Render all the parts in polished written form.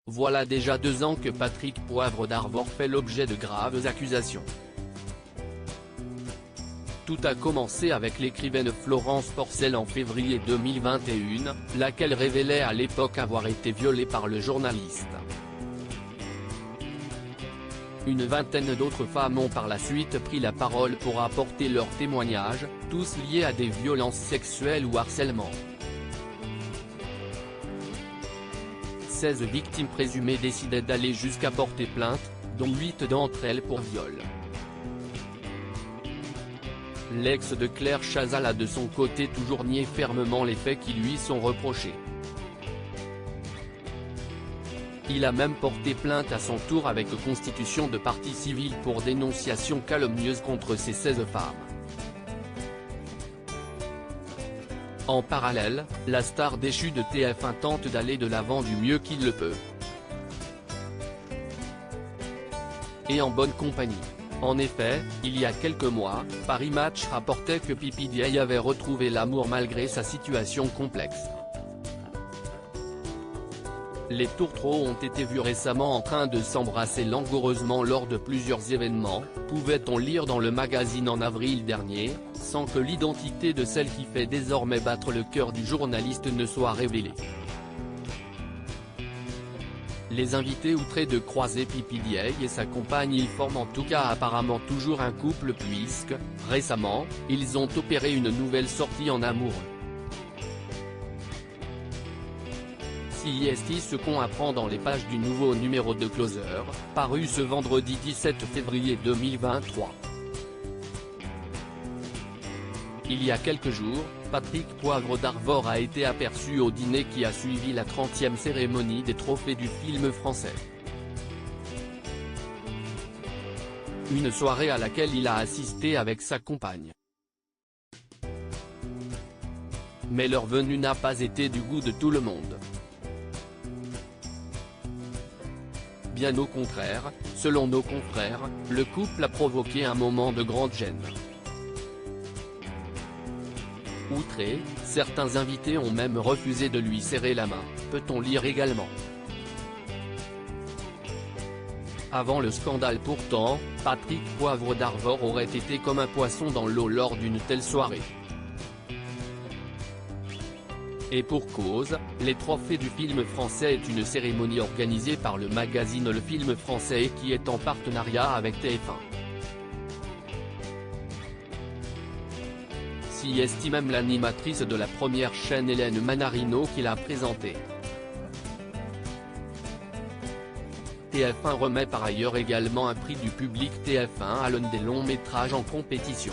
Voilà déjà 2 ans que Patrick Poivre d'Arvor fait l'objet de graves accusations. Tout a commencé avec l'écrivaine Florence Porcel en février 2021, laquelle révélait à l'époque avoir été violée par le journaliste. Une vingtaine d'autres femmes ont par la suite pris la parole pour apporter leurs témoignages, tous liés à des violences sexuelles ou harcèlement. 16 victimes présumées décidaient d'aller jusqu'à porter plainte, dont 8 d'entre elles pour viol. L'ex de Claire Chazal a de son côté toujours nié fermement les faits qui lui sont reprochés. Il a même porté plainte à son tour avec constitution de partie civile pour dénonciation calomnieuse contre ces 16 femmes. En parallèle, la star déchue de TF1 tente d'aller de l'avant du mieux qu'il le peut. Et en bonne compagnie. En effet, il y a quelques mois, Paris Match rapportait que PPDA avait retrouvé l'amour malgré sa situation complexe. Les tourtereaux ont été vus récemment en train de s'embrasser langoureusement lors de plusieurs événements, pouvait-on lire dans le magazine en avril dernier, sans que l'identité de celle qui fait désormais battre le cœur du journaliste ne soit révélée. Les invités outrés de croiser PPDA et sa compagne y forment en tout cas apparemment toujours un couple puisque, récemment, ils ont opéré une nouvelle sortie en amoureux. C'est ce qu'on apprend dans les pages du nouveau numéro de Closer, paru ce vendredi 17 février 2023. Il y a quelques jours, Patrick Poivre d'Arvor a été aperçu au dîner qui a suivi la 30e cérémonie des trophées du film français. Une soirée à laquelle il a assisté avec sa compagne. Mais leur venue n'a pas été du goût de tout le monde. Bien au contraire, selon nos confrères, le couple a provoqué un moment de grande gêne. Outrés, certains invités ont même refusé de lui serrer la main, peut-on lire également. Avant le scandale pourtant, Patrick Poivre d'Arvor aurait été comme un poisson dans l'eau lors d'une telle soirée. Et pour cause, les trophées du film français est une cérémonie organisée par le magazine Le Film Français et qui est en partenariat avec TF1. S'y estime même l'animatrice de la première chaîne Hélène Manarino qui l'a présenté. TF1 remet par ailleurs également un prix du public TF1 à l'un des longs métrages en compétition.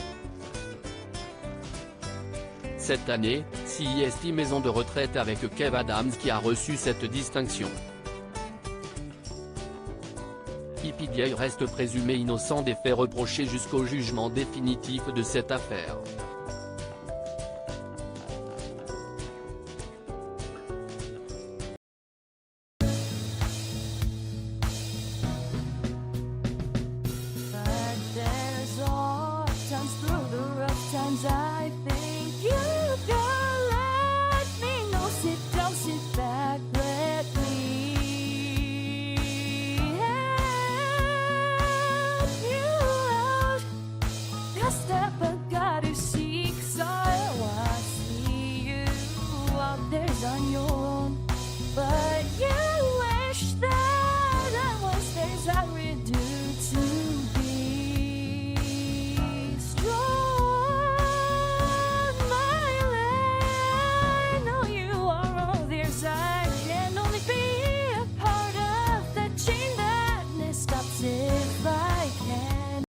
Cette année, CIST Maison de retraite avec Kev Adams qui a reçu cette distinction. PPDA reste présumé innocent des faits reprochés jusqu'au jugement définitif de cette affaire. Step, I gotta